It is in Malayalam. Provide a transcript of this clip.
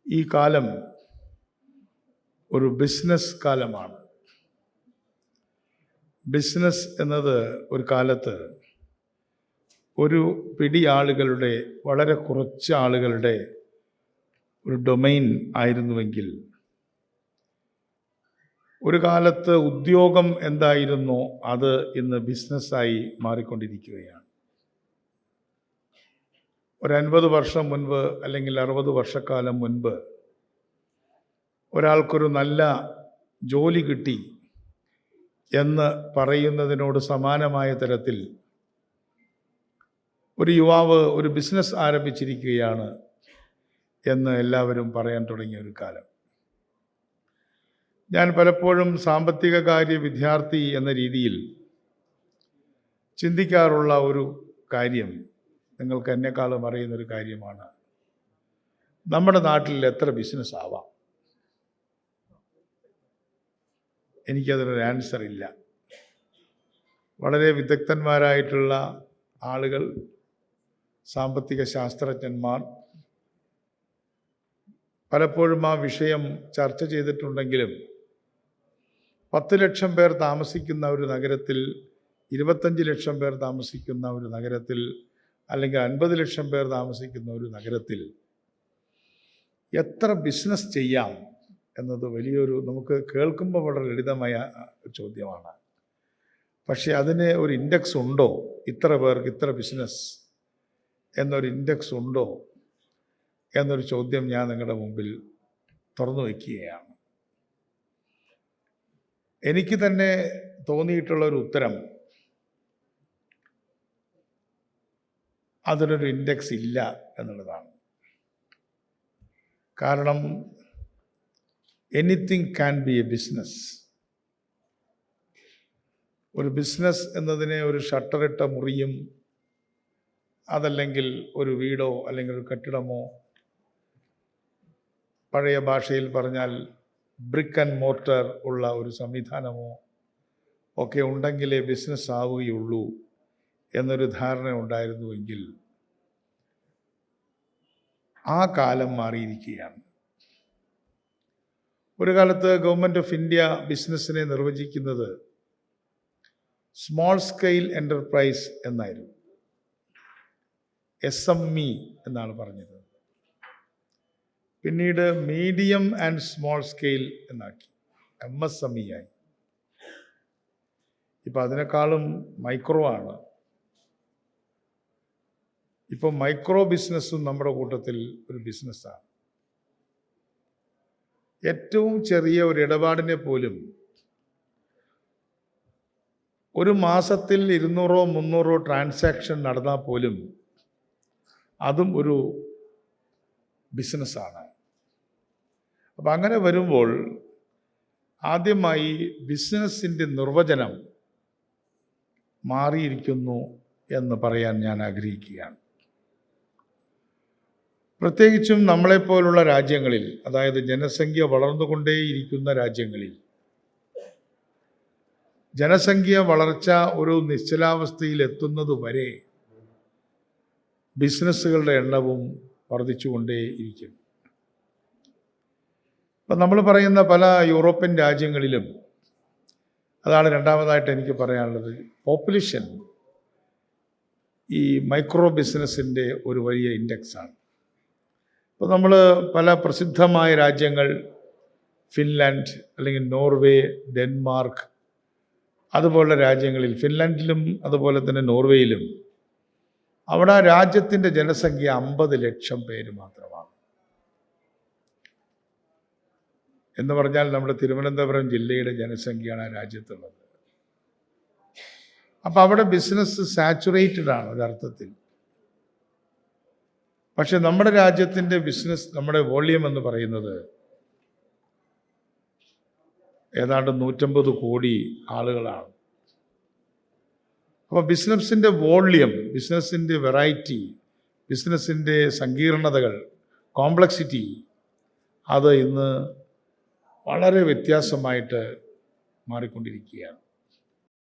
ഈ കാലം ഒരു ബിസിനസ് കാലമാണ്. ബിസിനസ് എന്നത് ഒരു കാലത്ത് ഒരു പിടി ആളുകളുടെ, വളരെ കുറച്ച് ആളുകളുടെ ഒരു ഡൊമൈൻ ആയിരുന്നുവെങ്കിൽ, ഒരു കാലത്ത് ഉദ്യോഗം എന്തായിരുന്നോ അത് ഇന്ന് ബിസിനസ്സായി മാറിക്കൊണ്ടിരിക്കുകയാണ്. ഒരു 50 വർഷം മുൻപ് അല്ലെങ്കിൽ 60 വർഷക്കാലം മുൻപ് ഒരാൾക്കൊരു നല്ല ജോലി കിട്ടി എന്ന് പറയുന്നതിനോട് സമാനമായ തരത്തിൽ ഒരു യുവാവ് ഒരു ബിസിനസ് ആരംഭിച്ചിരിക്കുകയാണ് എന്ന് എല്ലാവരും പറയാൻ തുടങ്ങിയ ഒരു കാലം. ഞാൻ പലപ്പോഴും സാമ്പത്തിക കാര്യ വിദ്യാർത്ഥി എന്ന രീതിയിൽ ചിന്തിക്കാറുള്ള ഒരു കാര്യം, നിങ്ങൾക്ക് എന്നെക്കാളും അറിയുന്നൊരു കാര്യമാണ്, നമ്മുടെ നാട്ടിൽ എത്ര ബിസിനസ് ആവാം? എനിക്കതിനൊരു ആൻസർ ഇല്ല. വളരെ വിദഗ്ധന്മാരായിട്ടുള്ള ആളുകൾ, സാമ്പത്തിക ശാസ്ത്രജ്ഞന്മാർ പലപ്പോഴും ആ വിഷയം ചർച്ച ചെയ്തിട്ടുണ്ടെങ്കിലും 10 ലക്ഷം പേർ താമസിക്കുന്ന ഒരു നഗരത്തിൽ, 25 ലക്ഷം പേർ താമസിക്കുന്ന ഒരു നഗരത്തിൽ, അല്ലെങ്കിൽ 50 ലക്ഷം പേർ താമസിക്കുന്ന ഒരു നഗരത്തിൽ എത്ര ബിസിനസ് ചെയ്യാം എന്നത് വലിയൊരു, നമുക്ക് കേൾക്കുമ്പോൾ വളരെ ലളിതമായ ചോദ്യമാണ്. പക്ഷേ അതിന് ഒരു ഇൻഡെക്സ് ഉണ്ടോ? ഇത്ര പേർക്ക് ഇത്ര ബിസിനസ് എന്നൊരു ഇൻഡെക്സ് ഉണ്ടോ എന്നൊരു ചോദ്യം ഞാൻ നിങ്ങളുടെ മുമ്പിൽ തുറന്നു വയ്ക്കുകയാണ്. എനിക്ക് തന്നെ തോന്നിയിട്ടുള്ളൊരു ഉത്തരം, അതിനൊരു ഇൻഡെക്സ് ഇല്ല എന്നുള്ളതാണ്. കാരണം anything can be A business. ഒരു ബിസിനസ് എന്നതിനെ ഒരു ഷട്ടറിട്ട മുറിയും, അതല്ലെങ്കിൽ ഒരു വീടോ അല്ലെങ്കിൽ ഒരു കെട്ടിടമോ, പഴയ ഭാഷയിൽ പറഞ്ഞാൽ ബ്രിക്ക് ആൻഡ് മോർട്ടർ ഉള്ള ഒരു സംവിധാനമോ ഒക്കെ ഉണ്ടെങ്കിലേ ബിസിനസ് ആവുകയുള്ളൂ എന്നൊരു ധാരണ ഉണ്ടായിരുന്നുവെങ്കിൽ ആ കാലം മാറിയിരിക്കുകയാണ്. ഒരു കാലത്ത് ഗവൺമെൻറ് ഓഫ് ഇന്ത്യ ബിസിനസ്സിനെ നിർവചിക്കുന്നത് സ്മോൾ സ്കെയിൽ എൻ്റർപ്രൈസ് എന്നായിരുന്നു. SME എന്നാണ് പറഞ്ഞത്. പിന്നീട് മീഡിയം ആൻഡ് സ്മോൾ സ്കെയിൽ എന്നാക്കി, MSME ആയി. ഇപ്പം അതിനേക്കാളും മൈക്രോ ആണ്. ഇപ്പം മൈക്രോ ബിസിനസ്സും നമ്മുടെ കൂട്ടത്തിൽ ഒരു ബിസിനസ്സാണ്. ഏറ്റവും ചെറിയ ഒരു ഇടപാടിനെ പോലും ഒരു മാസത്തിൽ 200-300 ട്രാൻസാക്ഷൻ നടന്നാൽ പോലും അതും ഒരു ബിസിനസ്സാണ്. അപ്പം അങ്ങനെ വരുമ്പോൾ ആദ്യമായി ബിസിനസ്സിൻ്റെ നിർവചനം മാറിയിരിക്കുന്നു എന്ന് പറയാൻ ഞാൻ ആഗ്രഹിക്കുകയാണ്. പ്രത്യേകിച്ചും നമ്മളെപ്പോലുള്ള രാജ്യങ്ങളിൽ, അതായത് ജനസംഖ്യ വളർന്നുകൊണ്ടേയിരിക്കുന്ന രാജ്യങ്ങളിൽ, ജനസംഖ്യ വളർച്ച ഒരു നിശ്ചലാവസ്ഥയിൽ എത്തുന്നതുവരെ ബിസിനസ്സുകളുടെ എണ്ണവും വർദ്ധിച്ചുകൊണ്ടേയിരിക്കും. ഇപ്പം നമ്മൾ പറയുന്ന പല യൂറോപ്യൻ രാജ്യങ്ങളിലും അതാണ് രണ്ടാമതായിട്ട് എനിക്ക് പറയാനുള്ളത്. പോപ്പുലേഷൻ ഈ മൈക്രോ ബിസിനസ്സിൻ്റെ ഒരു വലിയ ഇൻഡെക്സാണ്. ഇപ്പോൾ നമ്മൾ പല പ്രസിദ്ധമായ രാജ്യങ്ങൾ, ഫിൻലാൻഡ് അല്ലെങ്കിൽ നോർവേ, ഡെൻമാർക്ക്, അതുപോലുള്ള രാജ്യങ്ങളിൽ, ഫിൻലാൻഡിലും അതുപോലെ തന്നെ നോർവേയിലും, അവിടെ രാജ്യത്തിൻ്റെ ജനസംഖ്യ 50 ലക്ഷം പേര് മാത്രമാണ്. എന്ന് പറഞ്ഞാൽ നമ്മുടെ തിരുവനന്തപുരം ജില്ലയുടെ ജനസംഖ്യയാണ് ആ രാജ്യത്തുള്ളത്. അപ്പം അവിടെ ബിസിനസ് സാച്ചുറേറ്റഡ് ആണ് ഒരർത്ഥത്തിൽ. പക്ഷെ നമ്മുടെ രാജ്യത്തിൻ്റെ ബിസിനസ്, നമ്മുടെ വോള്യം എന്ന് പറയുന്നത് ഏതാണ്ട് 150 കോടി ആളുകളാണ്. അപ്പോൾ ബിസിനസ്സിൻ്റെ വോള്യം, ബിസിനസ്സിൻ്റെ വെറൈറ്റി, ബിസിനസ്സിൻ്റെ സങ്കീർണതകൾ, കോംപ്ലക്സിറ്റി, അത് ഇന്ന് വളരെ വ്യത്യാസമായിട്ട് മാറിക്കൊണ്ടിരിക്കുകയാണ്.